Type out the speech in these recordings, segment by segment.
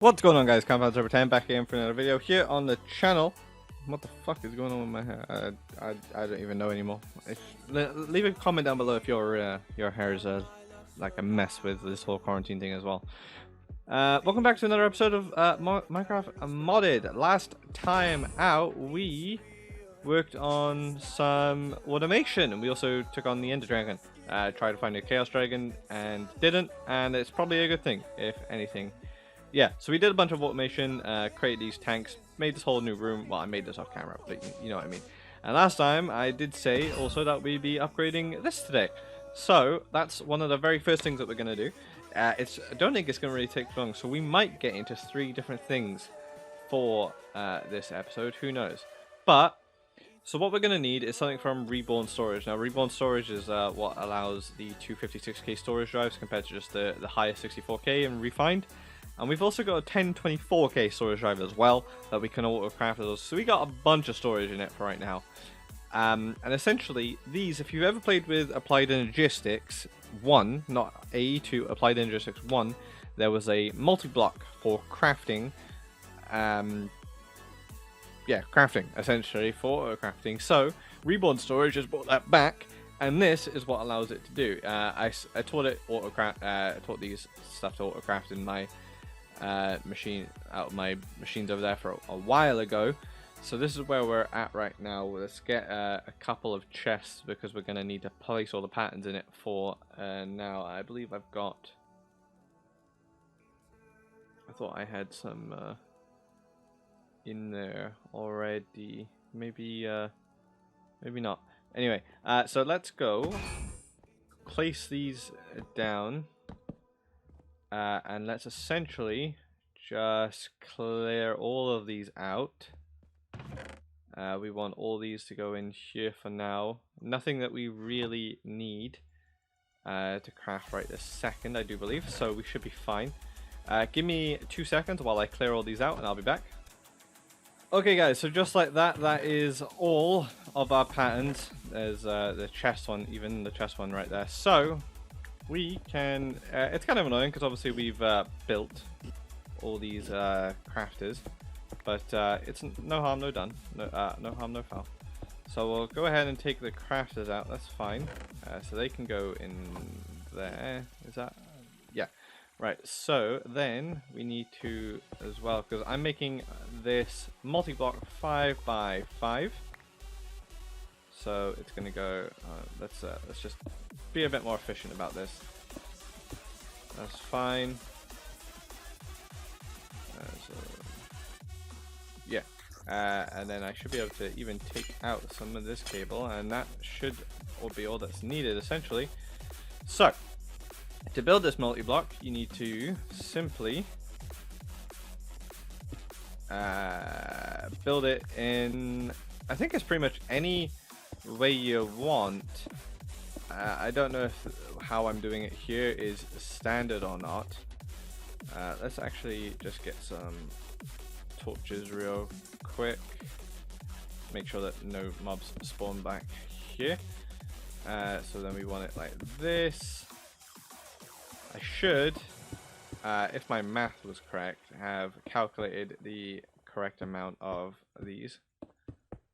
What's going on, guys? Compound Server 10 back again for another video here on the channel. What the fuck is going on with my hair? I don't even know anymore. Leave a comment down below if your hair is like a mess with this whole quarantine thing as well. Welcome back to another episode of Minecraft Modded. Last time out, we worked on some automation, and we also took on the Ender Dragon. Tried to find a Chaos Dragon and didn't, and it's probably a good thing, if anything. Yeah, so we did a bunch of automation, created these tanks, made this whole new room. Well, I made this off camera, but you know what I mean. And last time I did say also that we'd be upgrading this today. So that's one of the very first things that we're going to do. I don't think it's going to really take long, so we might get into 3 different things for this episode. Who knows? But so what we're going to need is something from Reborn Storage. Now, Reborn Storage is what allows the 256k storage drives compared to just the higher 64k and refined. And we've also got a 1024k storage drive as well that we can auto-craft those. So we got a bunch of storage in it for right now. And essentially, these, if you've ever played with Applied Energistics 1, not AE2, Applied Energistics 1, there was a multi-block for crafting. Yeah, crafting, essentially, for auto-crafting. So, Reborn Storage has brought that back. And this is what allows it to do. I taught it I taught these stuff to auto-craft in my my machines over there for a while ago. So this is where we're at right now. Let's get a couple of chests because we're going to need to place all the patterns in it for now. I believe I've got... I thought I had some in there already. Maybe maybe not. Anyway, so let's go place these down. And let's essentially just clear all of these out. We want all these to go in here for now. Nothing that we really need to craft right this second, I do believe. So we should be fine. Give me 2 seconds while I clear all these out and I'll be back. Okay guys, so just like that, that is all of our patterns. There's the chest one, even the chest one right there. So we can, it's kind of annoying because obviously we've built all these crafters, but it's no harm, no done, no harm, no foul. So we'll go ahead and take the crafters out, that's fine. So they can go in there, is that, yeah. Right, so then we need to as well, because I'm making this multi-block 5x5. So it's going to go, let's just be a bit more efficient about this. That's fine. So, yeah. And then I should be able to even take out some of this cable, and that should be all that's needed essentially. So, to build this multi-block, you need to simply build it in, I think it's pretty much any way you want. I don't know if how I'm doing it here is standard or not. Let's actually just get some torches real quick. Make sure that no mobs spawn back here. So then we want it like this. I should, if my math was correct, have calculated the correct amount of these,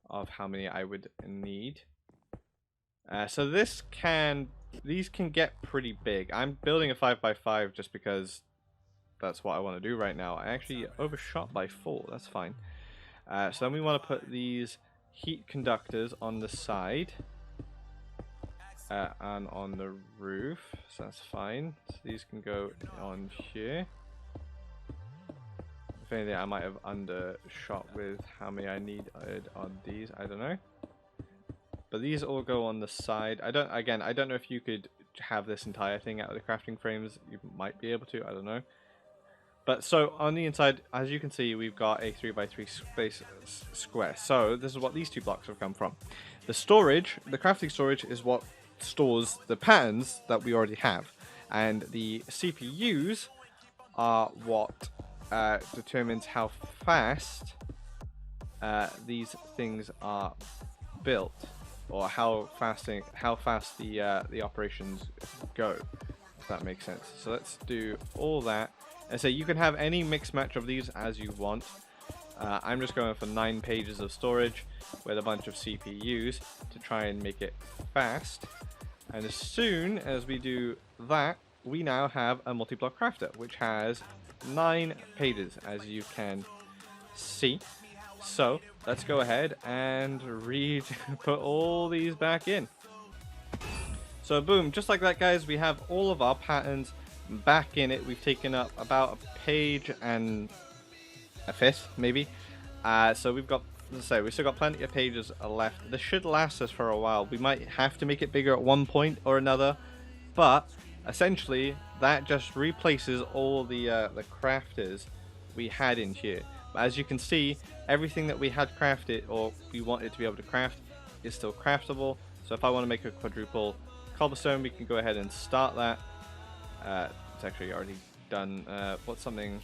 of how many I would need. So these can get pretty big. I'm building a 5x5 just because that's what I want to do right now. I actually overshot by 4, that's fine. So then we want to put these heat conductors on the side. And on the roof, so that's fine. So these can go on here. If anything, I might have undershot with how many I need on these. I don't know. But these all go on the side. I don't know if you could have this entire thing out of the crafting frames. You might be able to. I don't know. But so on the inside, as you can see, we've got a 3x3 space square. So this is what these 2 blocks have come from. The storage, the crafting storage, is what stores the patterns that we already have, and the CPUs are what determines how fast these things are built, or how fast the operations go, if that makes sense. So let's do all that And so you can have any mixed match of these as you want. I'm just going for 9 pages of storage with a bunch of CPUs to try and make it fast. And as soon as we do that, we now have a multi-block crafter, which has 9 pages, as you can see. So let's go ahead and put all these back in. So boom, just like that, guys, we have all of our patterns back in it. We've taken up about a page and a fifth, maybe. So we've got, let's say, we've still got plenty of pages left. This should last us for a while. We might have to make it bigger at one point or another, but essentially that just replaces all the crafters we had in here. But as you can see, everything that we had crafted or we wanted to be able to craft is still craftable. So if I want to make a quadruple cobblestone, we can go ahead and start that. It's actually already done. What's something?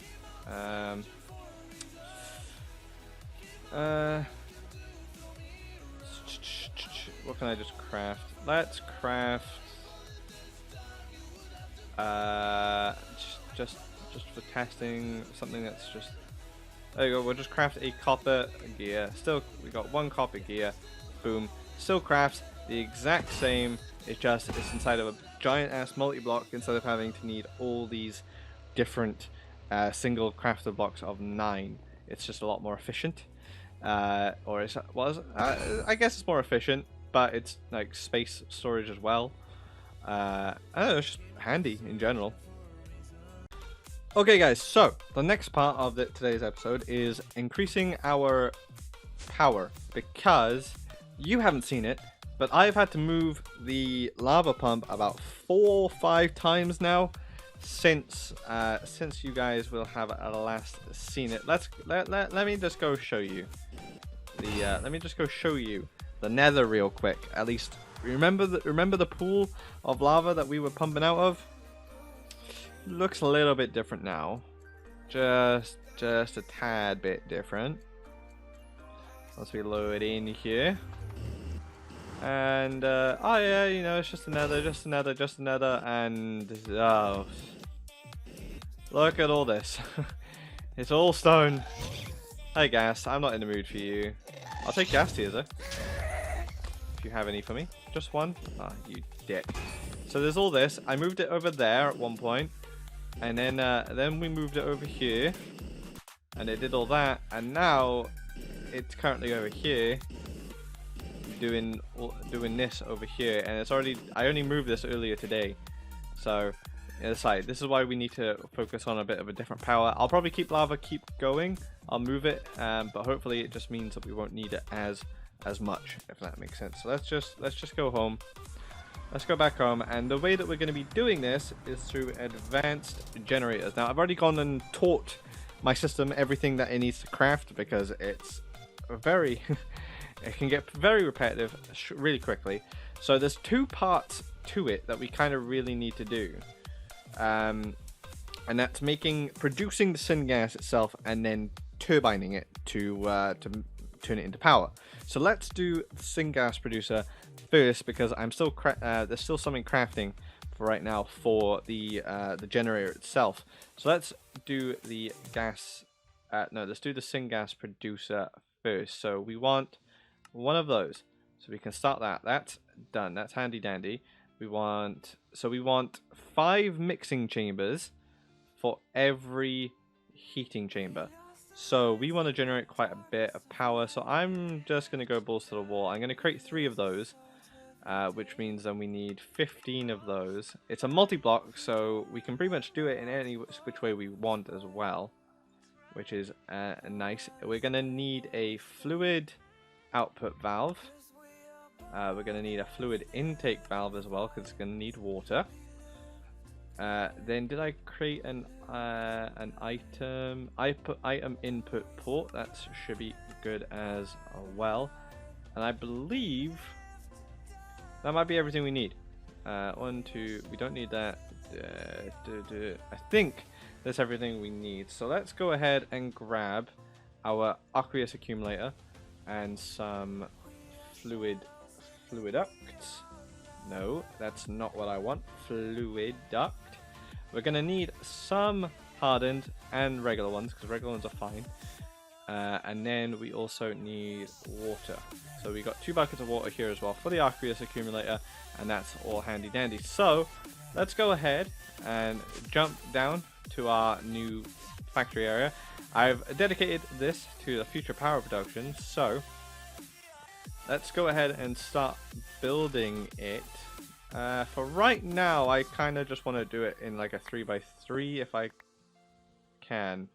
What can I just craft? Let's craft. Just for testing, something that's just. There you go. We'll just craft a copper gear. Still, we got 1 copper gear. Boom. Still crafts the exact same. It's inside of a giant ass multi-block instead of having to need all these different single crafted blocks of 9. It's just a lot more efficient. Or it's, well, I guess it's more efficient, but it's like space storage as well. I don't know, it's just handy in general. Okay guys, so the next part of today's episode is increasing our power, because you haven't seen it, but I've had to move the lava pump about 4 or 5 times now since you guys will have last seen it. Let me just go show you the nether real quick. At least remember the pool of lava that we were pumping out of? Looks a little bit different now. Just a tad bit different. Once we load in here. And oh yeah, you know, it's just another, and oh, look at all this. It's all stone. Hey gas, I'm not in the mood for you. I'll take gas tiers though, if you have any for me. Just one? Ah, you dick. So there's all this. I moved it over there at one point, and then we moved it over here, and it did all that, and now it's currently over here doing this over here, and it's already, I only moved this earlier today. So aside, this is why we need to focus on a bit of a different power. I'll probably keep lava keep going. I'll move it, but hopefully it just means that we won't need it as much, if that makes sense. So let's just go home. Let's go back home, and the way that we're going to be doing this is through advanced generators. Now I've already gone and taught my system everything that it needs to craft, because it's very it can get very repetitive really quickly. So there's 2 parts to it that we kind of really need to do, and that's producing the syngas itself and then turbining it to turn it into power. So let's do the syngas producer first, because I'm still there's still something crafting for right now for the generator itself. So let's do the gas. No, let's do the syngas producer first. So we want one of those, so we can start that. That's done. That's handy dandy. We want 5 mixing chambers for every heating chamber. So we want to generate quite a bit of power. So I'm just going to go balls to the wall. I'm going to create 3 of those, which means then we need 15 of those. It's a multi-block, so we can pretty much do it in any which way we want as well, which is nice. We're going to need a fluid output valve. We're going to need a fluid intake valve as well, because it's going to need water. Then did I create an item input port? That should be good as well. And I believe that might be everything we need. 1, 2, we don't need that. I think that's everything we need. So let's go ahead and grab our aqueous accumulator and some fluid ducts. No, that's not what I want. Fluid duct. We're going to need some hardened and regular ones, because regular ones are fine. And then we also need water. So we got 2 buckets of water here as well for the aqueous accumulator, and that's all handy dandy. So let's go ahead and jump down to our new factory area. I've dedicated this to the future power production, so let's go ahead and start building it. For right now, I kind of just want to do it in like a 3x3 if I can.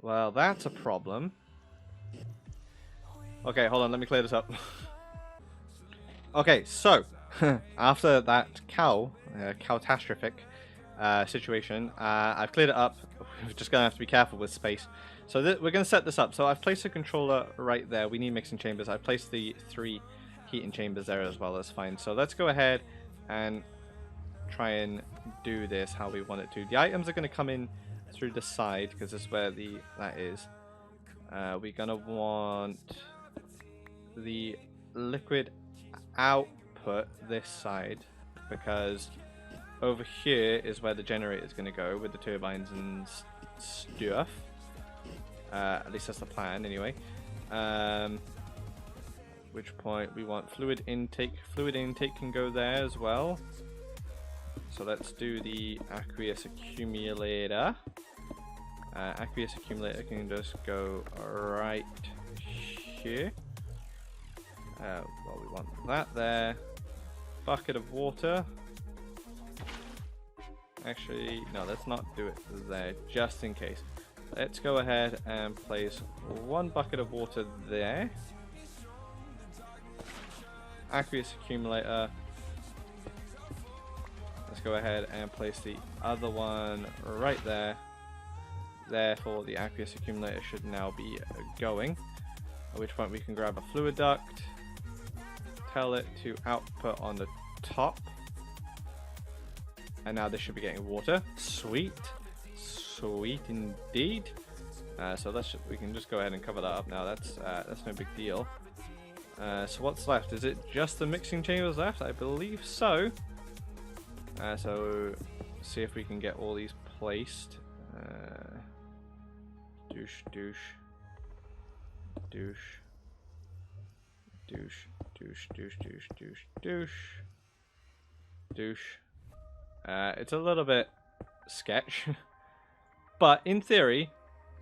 Well, that's a problem. Okay, hold on, let me clear this up. Okay, so after that catastrophic situation, I've cleared it up. We're just gonna have to be careful with space. So we're gonna set this up. So I've placed a controller right there. We need mixing chambers. I've placed the 3 heating chambers there as well. That's fine. So let's go ahead and try and do this how we want it to. The items are gonna come in through the side because this is where that is. We're gonna want the liquid output this side, because over here is where the generator is going to go with the turbines and stuff. At least that's the plan anyway. Which point we want fluid intake. Fluid intake can go there as well. So let's do the aqueous accumulator. Aqueous accumulator can just go right here. Well, we want that there. Bucket of water. Actually, no, let's not do it there, just in case. Let's go ahead and place 1 bucket of water there. Aqueous accumulator. Let's go ahead and place the other one right there. Therefore, the aqueous accumulator should now be going. At which point we can grab a fluid duct. Tell it to output on the top, and now this should be getting water. Sweet indeed. So we can just go ahead and cover that up now. That's no big deal. So what's left? Is it just the mixing chambers left? I believe so. So see if we can get all these placed. Douche. It's a little bit sketch, but in theory,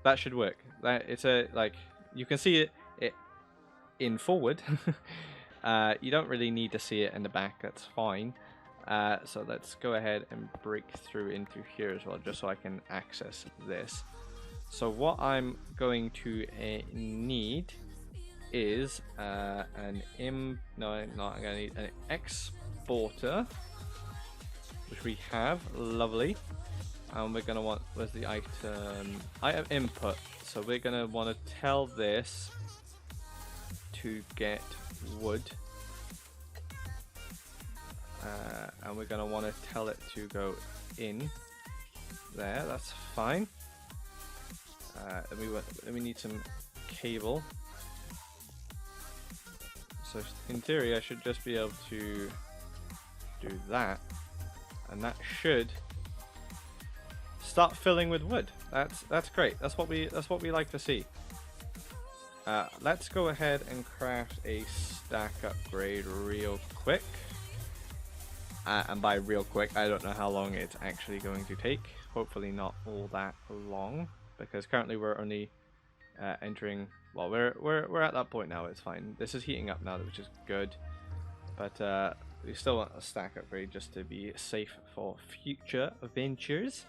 that should work. It's you can see it in forward. You don't really need to see it in the back. That's fine. So let's go ahead and break through into here as well, just so I can access this. So what I'm going to need is I'm gonna need an exporter, which we have. Lovely. And we're gonna want, where's the item input? So we're gonna want to tell this to get wood, and we're gonna want to tell it to go in there. That's fine. And we need some cable. So in theory, I should just be able to do that, and that should start filling with wood. That's great. That's what we like to see. Let's go ahead and craft a stack upgrade real quick. And by real quick, I don't know how long it's actually going to take. Hopefully not all that long, because currently we're only entering. Well, we're at that point now. It's fine. This is heating up now, which is good. But we still want a stack upgrade just to be safe for future ventures.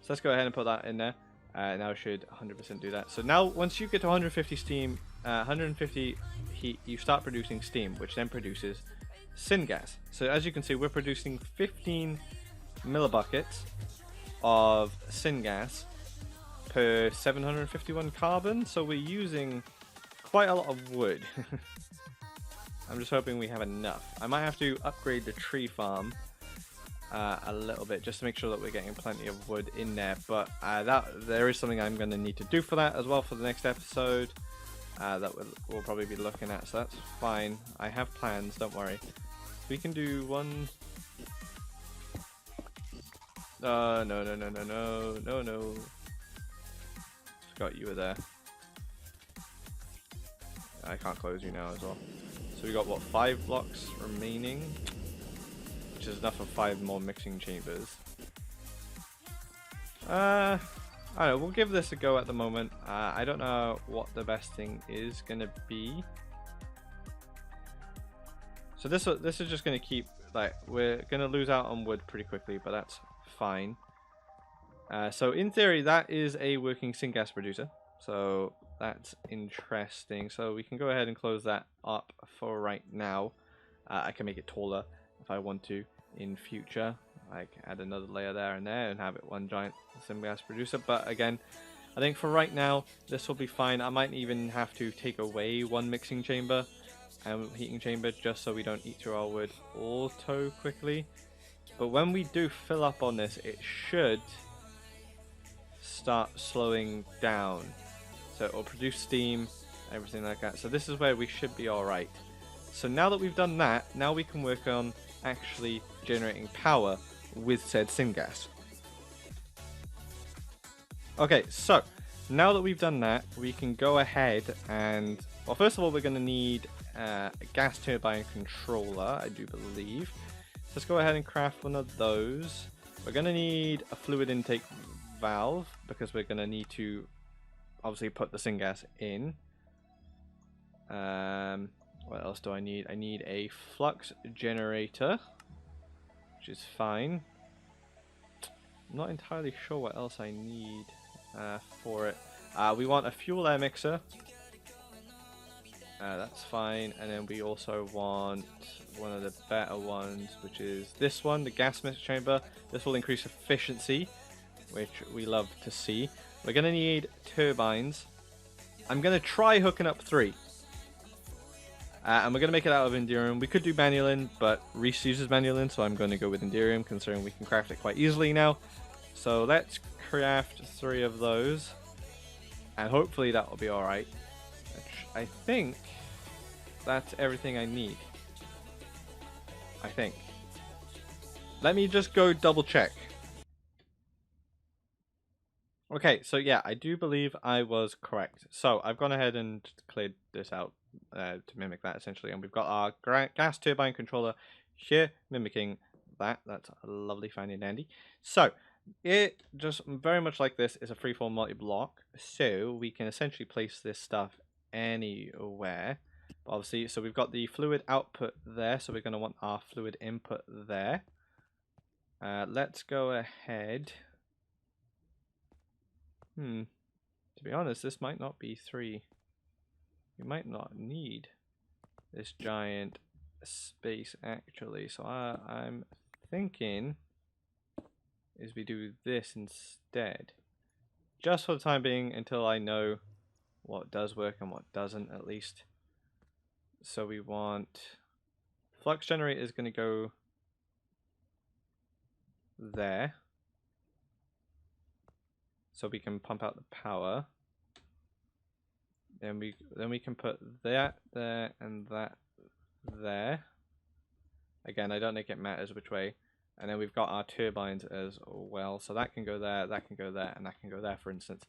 So let's go ahead and put that in there. Now it should 100% do that. So now once you get to 150 steam, 150 heat, you start producing steam, which then produces syngas. So as you can see, we're producing 15 millibuckets of syngas per 751 carbon, so we're using quite a lot of wood. I'm just hoping we have enough. I might have to upgrade the tree farm a little bit just to make sure that we're getting plenty of wood in there, but there is something I'm going to need to do for that as well for the next episode that we'll probably be looking at, so that's fine. I have plans, don't worry. We can do one. No, no, no, no, no, no, no, no. Forgot you were there. I can't close you now as well. So we got what, 5 blocks remaining, which is enough for 5 more mixing chambers. I don't know. We'll give this a go at the moment. I don't know what the best thing is gonna be. So this is just gonna keep, like, we're gonna lose out on wood pretty quickly, but that's fine. So in theory, that is a working syngas producer. So that's interesting. So we can go ahead and close that up for right now. I can make it taller if I want to in future. Like add another layer there and there and have it one giant syngas producer. But again, I think for right now, this will be fine. I might even have to take away one mixing chamber and heating chamber just so we don't eat through our wood auto quickly. But when we do fill up on this, it should start slowing down. So it will produce steam, everything like that. So this is where we should be alright. So now that we've done that, now we can work on actually generating power with said syngas. Okay, so now that we've done that, we can go ahead and, well, first of all, we're going to need a gas turbine controller, I do believe. So let's go ahead and craft one of those. We're going to need a fluid intake valve because we're going to need to obviously put the syngas in. What else do I need? I need a flux generator, which is fine. I'm not entirely sure what else I need for it. We want a fuel air mixer. That's fine. And then we also want one of the better ones, which is this one, the gas mixer chamber. This will increase efficiency, which we love to see. We're going to need turbines. I'm going to try hooking up 3. And we're going to make it out of Enderium. We could do Manulin, but Reese uses Manulin, so I'm going to go with Enderium, considering we can craft it quite easily now. So let's craft 3 of those. And hopefully that will be alright. I think that's everything I need. I think. Let me just go double check. Okay, so yeah, I do believe I was correct. So I've gone ahead and cleared this out to mimic that essentially, and we've got our gas turbine controller here mimicking that. That's lovely, fine and dandy. So it just very much like this is a freeform multi-block, so we can essentially place this stuff anywhere. But obviously, so we've got the fluid output there, so we're going to want our fluid input there. Let's go ahead. To be honest, this might not be 3. We might not need this giant space actually. So I'm thinking is we do this instead. Just for the time being, until I know what does work and what doesn't, at least. So we want flux generator is going to go there. So we can pump out the power. Then we can put that there and that there. Again, I don't think it matters which way. And then we've got our turbines as well. So that can go there, that can go there, and that can go there, for instance.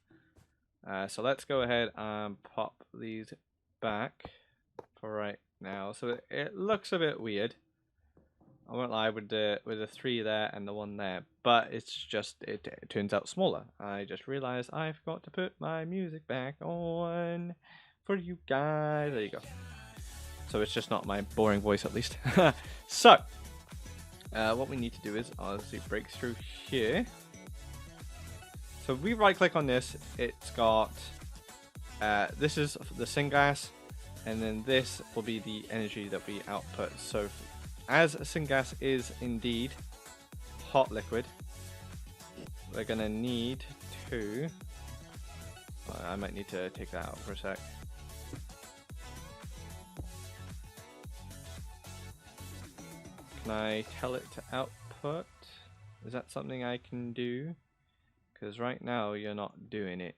So let's go ahead and pop these back for right now. So it looks a bit weird. I won't lie, with the 3 there and the 1 there, but it's just it turns out smaller. I just realized I forgot to put my music back on for you guys. There you go. So it's just not my boring voice, at least. So what we need to do is obviously break through here. So if we right click on this, it's got this is the syngas, and then this will be the energy that we output. So as syngas is indeed hot liquid, we're going to need to... I might need to take that out for a sec. Can I tell it to output? Is that something I can do? Because right now you're not doing it.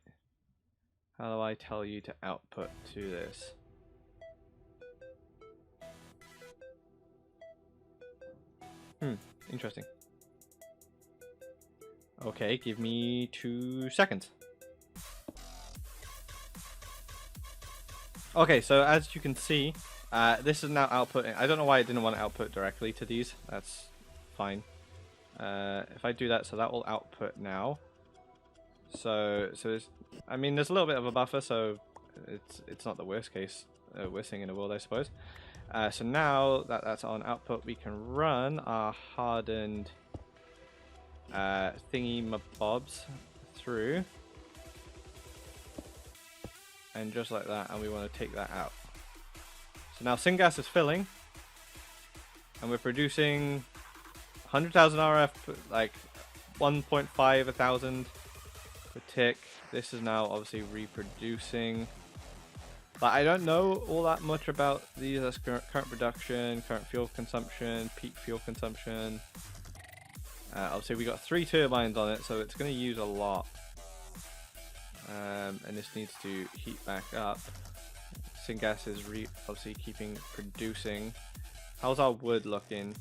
How do I tell you to output to this? Interesting. Okay, give me 2 seconds. Okay, so as you can see, this is now outputting. I don't know why I didn't want to output directly to these. That's fine. If I do that, so that will output now. So it's, I mean, there's a little bit of a buffer, so it's not the worst case, worst thing in the world, I suppose. So now that that's on output, we can run our hardened thingy mabobs through, and just like that, and we want to take that out. So now syngas is filling, and we're producing 100,000 RF, like 1.5 a thousand per tick. This is now obviously reproducing. But I don't know all that much about these. That's current production, current fuel consumption, peak fuel consumption. Obviously we got 3 turbines on it, so it's going to use a lot. And this needs to heat back up. Syngas is obviously keeping producing. How's our wood looking?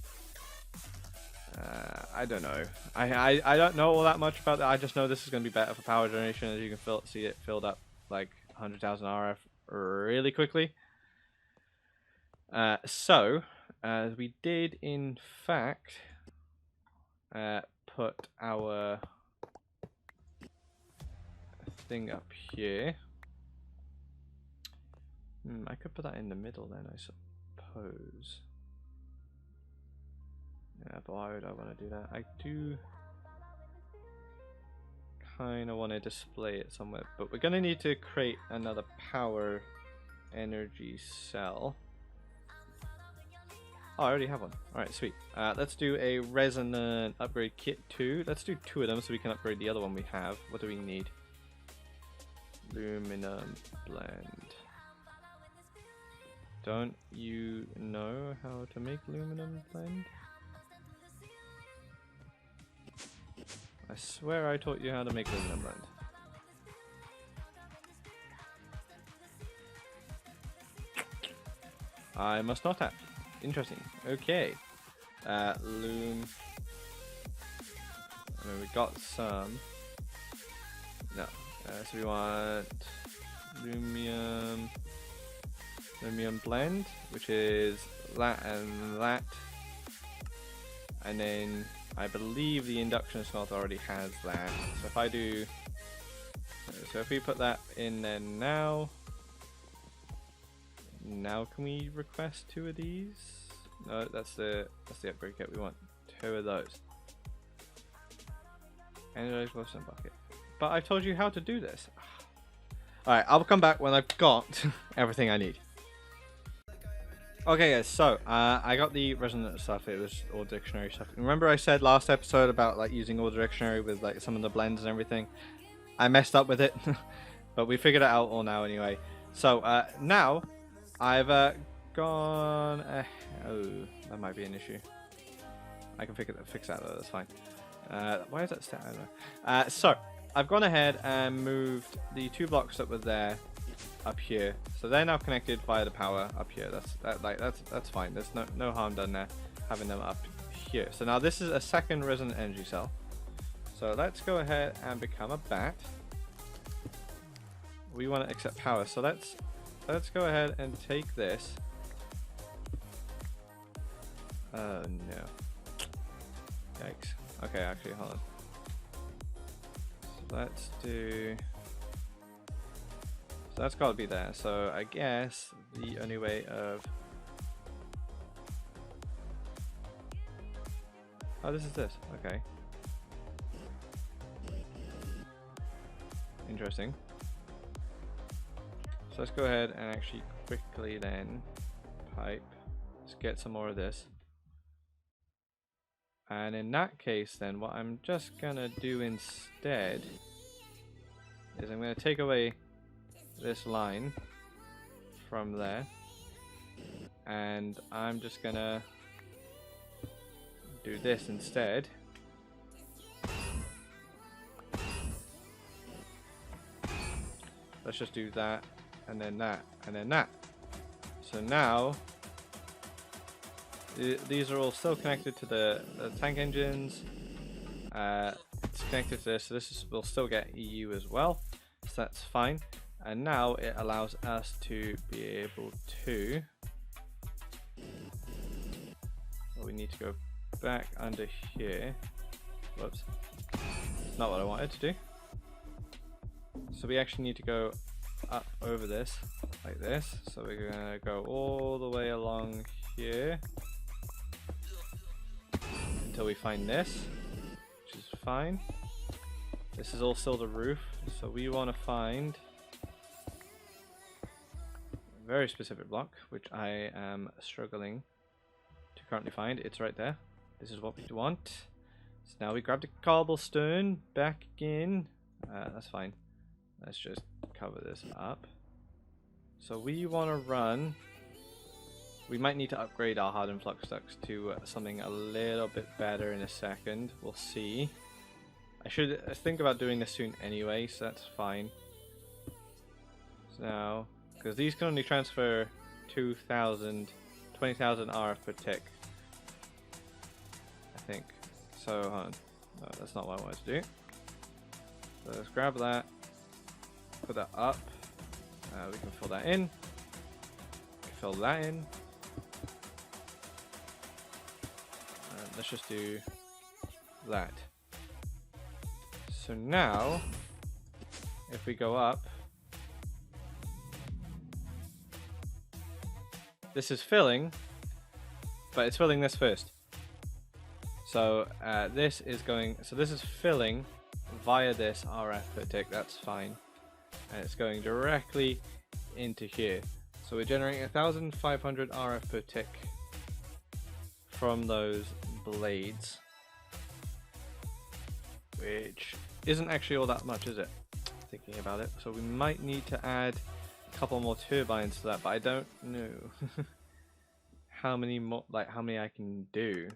I don't know. I don't know all that much about that. I just know this is going to be better for power generation, as you can see it filled up like 100,000 RF really quickly. So we did in fact put our thing up here. I could put that in the middle then, I suppose. Yeah, but why would I want to do that? I do kind of want to display it somewhere, but we're going to need to create another power energy cell. Oh, I already have one. Alright, sweet. Let's do a resonant upgrade kit 2. Let's do 2 of them so we can upgrade the other one we have. What do we need? Aluminum blend. Don't you know how to make aluminum blend? I swear I taught you how to make aluminum blend. I must not have. Interesting. Okay. Loom. I mean, we got some. No. So we want lumium blend, which is that and that. And then I believe the induction smelter already has that. So if I do, so if we put that in there now can we request 2 of these? No, that's the upgrade kit. We want 2 of those. Energized Wilson bucket. But I've told you how to do this. Alright, I'll come back when I've got everything I need. Okay guys, so I got the resonant stuff. It was all dictionary stuff. Remember I said last episode about like using all dictionary with like some of the blends and everything? I messed up with it, but we figured it out all now anyway. So now I've gone. Oh, that might be an issue. I can fix that though. That's fine. Why is that stat? I don't know. So I've gone ahead and moved the 2 blocks that were there up here, so they're now connected via the power up here. That's fine. There's no harm done there having them up here. So now this is a second resonant energy cell. So let's go ahead and become a bat. We want to accept power, so let's go ahead and take this. Oh no. Yikes. Okay, actually hold on. So let's do, so that's got to be there. So I guess the only way of, oh, this is this. Okay. Interesting. So let's go ahead and actually quickly then pipe. Let's get some more of this. And in that case then what I'm just gonna do instead is I'm gonna take away this line from there, and I'm just gonna do this instead. Let's just do that, and then that, and then that. So now these are all still connected to the tank engines. It's connected to this, so will still get EU as well, so that's fine. And now it allows us to be able to, well, we need to go back under here. Whoops, not what I wanted to do. So we actually need to go up over this like this, so we're gonna go all the way along here until we find this, which is fine. This is all still the roof, so we want to find a very specific block, which I am struggling to currently find. It's right there. This is what we want. So now we grab the cobblestone back again. That's fine. Let's just cover this up. So we want to run. We might need to upgrade our hardened flux ducts to something a little bit better in a second. We'll see. I should think about doing this soon anyway, so that's fine. So now, because these can only transfer 20,000 RF per tick, I think. So, hold on. No, that's not what I wanted to do. So let's grab that, put that up. We can fill that in. Fill that in. Let's just do that. So now, if we go up, this is filling, but it's filling this first. So this is going, so this is filling via this RF per tick, that's fine. And it's going directly into here. So we're generating 1,500 RF per tick from those blades, which isn't actually all that much, is it? Thinking about it. So we might need to add a couple more turbines to that, but I don't know how many more, like how many I can do.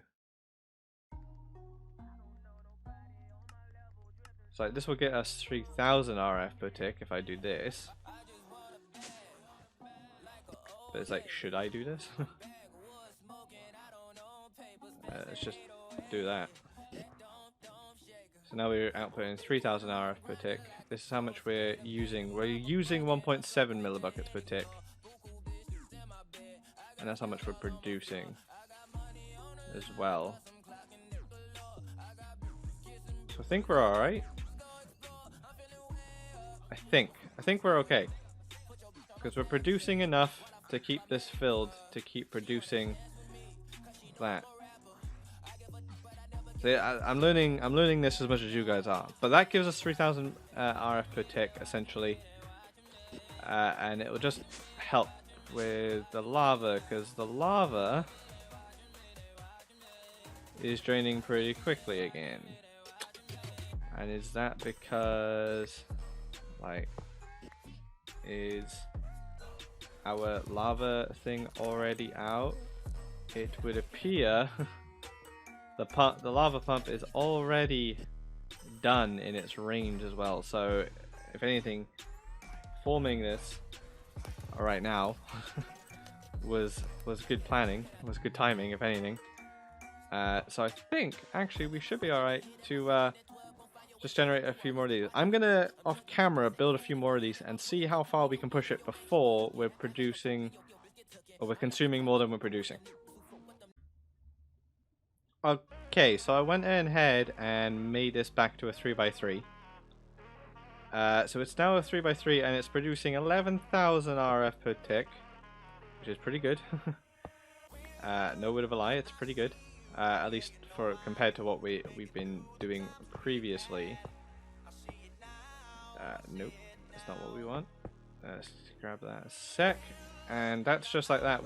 So this will get us 3,000 RF per tick if I do this. But it's like, should I do this? Let's just do that. So now we're outputting 3,000 RF per tick. This is how much we're using. We're using 1.7 millibuckets per tick. And that's how much we're producing as well. So I think we're alright. I think we're okay. Because we're producing enough to keep this filled, to keep producing that. So I'm learning this as much as you guys are. But that gives us 3,000 RF per tick essentially, and it will just help with the lava, because the lava is draining pretty quickly again. And is that because, like, is our lava thing already out? It would appear the lava pump is already done in its range as well. So if anything, forming this right now was good planning, was good timing if anything. So I think actually we should be alright to just generate a few more of these. I'm gonna off camera build a few more of these and see how far we can push it before we're producing, or we're consuming more than we're producing. Okay, so I went ahead and made this back to a 3x3. So it's now a 3x3 and it's producing 11,000 RF per tick, which is pretty good. No word of a lie, it's pretty good. At least for compared to what we've been doing previously. Nope, that's not what we want. Let's grab that a sec, and that's just like that.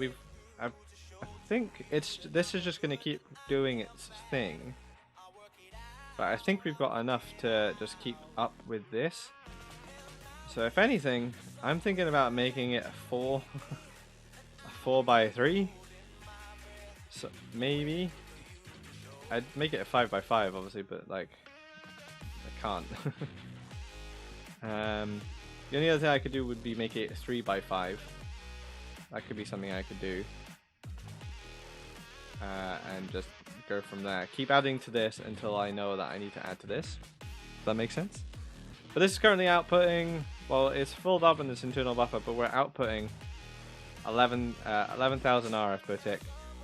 I think this is just going to keep doing its thing, but I think we've got enough to just keep up with this. So if anything, I'm thinking about making it a 4x3. So maybe I'd make it a 5x5, obviously, but like I can't. The only other thing I could do would be make it a 3x5. That could be something I could do, and just go from there. Keep adding to this until I know that I need to add to this. Does that make sense? But this is currently outputting, well, it's filled up in this internal buffer, but we're outputting 11,000 RF per tick,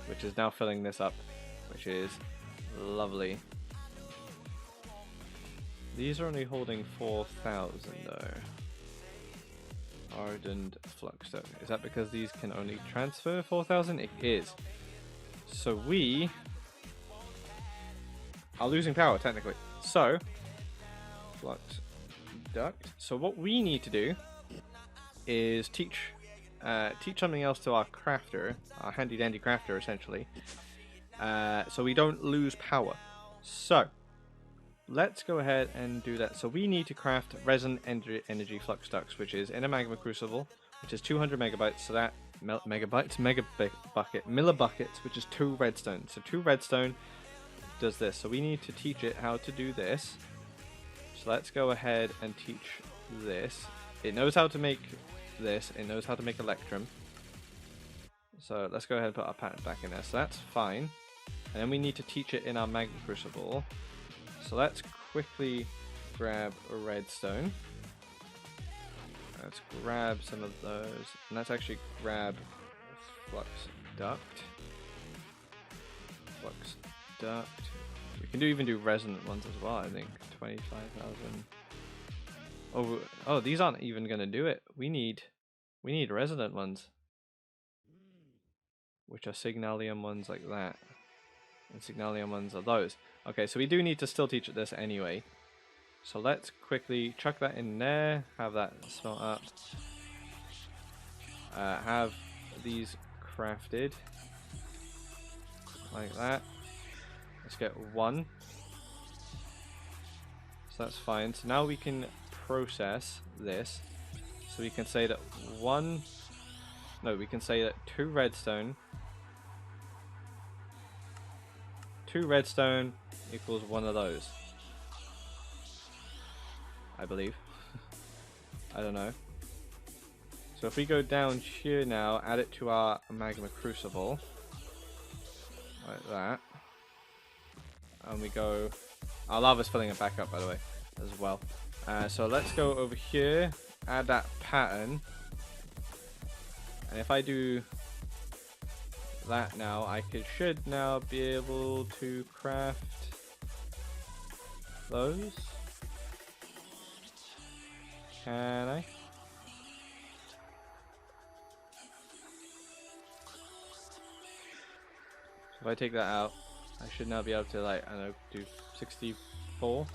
which is now filling this up, which is lovely. These are only holding 4,000 though. Ardent flux though. Is that because these can only transfer 4,000? It is. So we are losing power technically. So flux duct. So what we need to do is teach something else to our crafter, our handy dandy crafter essentially, so we don't lose power. So let's go ahead and do that. So we need to craft resin energy flux ducts, which is in a magma crucible, which is 200 megabytes. So that millibuckets, which is 2 redstone. So 2 redstone does this. So we need to teach it how to do this. So let's go ahead and teach this. It knows how to make this. It knows how to make electrum. So let's go ahead and put our pattern back in there. So that's fine. And then we need to teach it in our magma crucible. So let's quickly grab a redstone. Let's grab some of those. And let's actually grab flux duct. Flux duct. We can even do resonant ones as well, I think. 25,000. Oh, these aren't even gonna do it. We need resonant ones, which are signalium ones like that, and signalium ones are those. Okay, so we do need to still teach it this anyway. So let's quickly chuck that in there. Have that smelt up. Have these crafted like that. Let's get 1. So that's fine. So now we can process this. So we can say that we can say that 2 redstone equals 1 of those. I believe. I don't know. So if we go down here now, add it to our magma crucible. Like that. And we go... Our lava's filling it back up, by the way, as well. So let's go over here, add that pattern. And if I do that now, I should now be able to craft those. Can I? So if I take that out, I should now be able to, like, I don't know, do 64.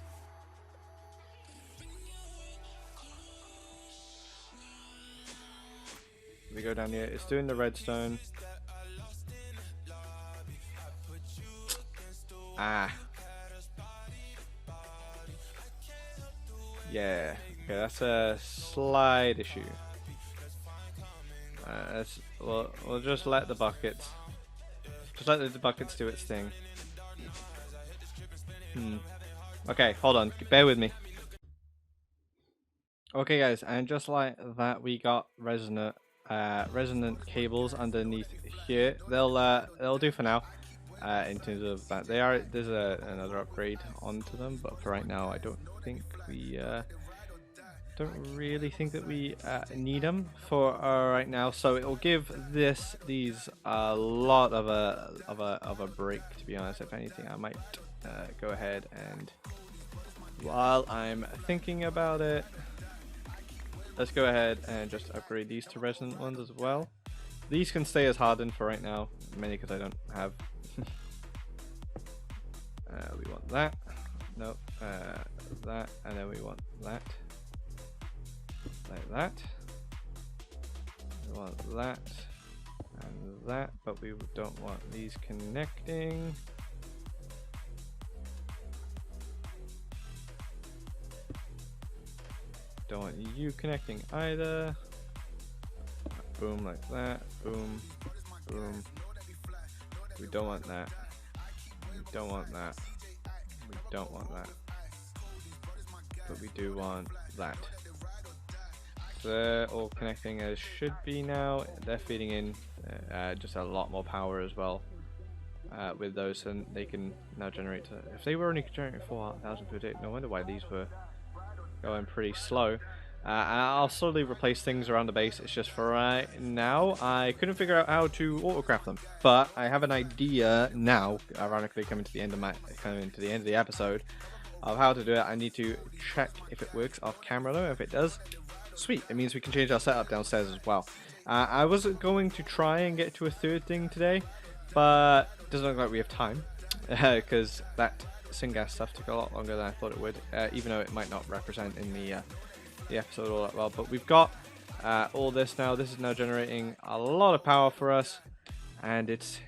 We go down here, it's doing the redstone. Ah. Yeah, okay, that's a slight issue. We'll just let the buckets. Just let the buckets do its thing. Okay, hold on, bear with me. Okay guys, and just like that we got resonant cables underneath here. They'll do for now. In terms of that, there's another upgrade onto them, but for right now I don't really think that we need them for right now. So it will give these a lot of a break, to be honest. If anything, I might go ahead and, while I'm thinking about it, let's go ahead and just upgrade these to resonant ones as well. These can stay as hardened for right now, mainly because I don't have. We want that. Nope. That, and then we want that. Like that. We want that and that, but we don't want these connecting. Don't want you connecting either. Boom, like that. Boom, boom. We don't want that. We don't want that. We don't want that. But we do want that. They're all connecting as should be now. They're feeding in just a lot more power as well. with those, and they can now generate. If they were only generating 4,000 per day, no wonder why these were going pretty slow. And I'll slowly replace things around the base. It's just for right now, I couldn't figure out how to autocraft them, but I have an idea now. Ironically, coming to the end of the episode, of how to do it. I need to check if it works off camera though. If it does, sweet. It means we can change our setup downstairs as well. I was going to try and get to a third thing today, but it doesn't look like we have time because that syngas stuff took a lot longer than I thought it would, even though it might not represent in the episode all that well. But we've got all this now. This is now generating a lot of power for us, and it's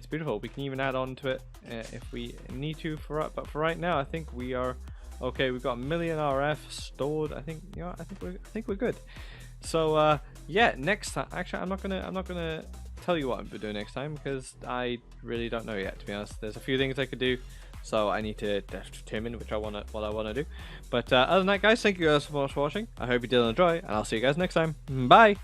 beautiful. We can even add on to it if we need to but for right now I think we are okay. We've got 1 million RF stored. I think we're good. So yeah, next time, actually I'm not gonna tell you what I'm doing next time because I really don't know yet, to be honest. There's a few things I could do, so I need to determine what I want to do. But other than that, guys, thank you guys so much for watching. I hope you did enjoy, and I'll see you guys next time. Bye.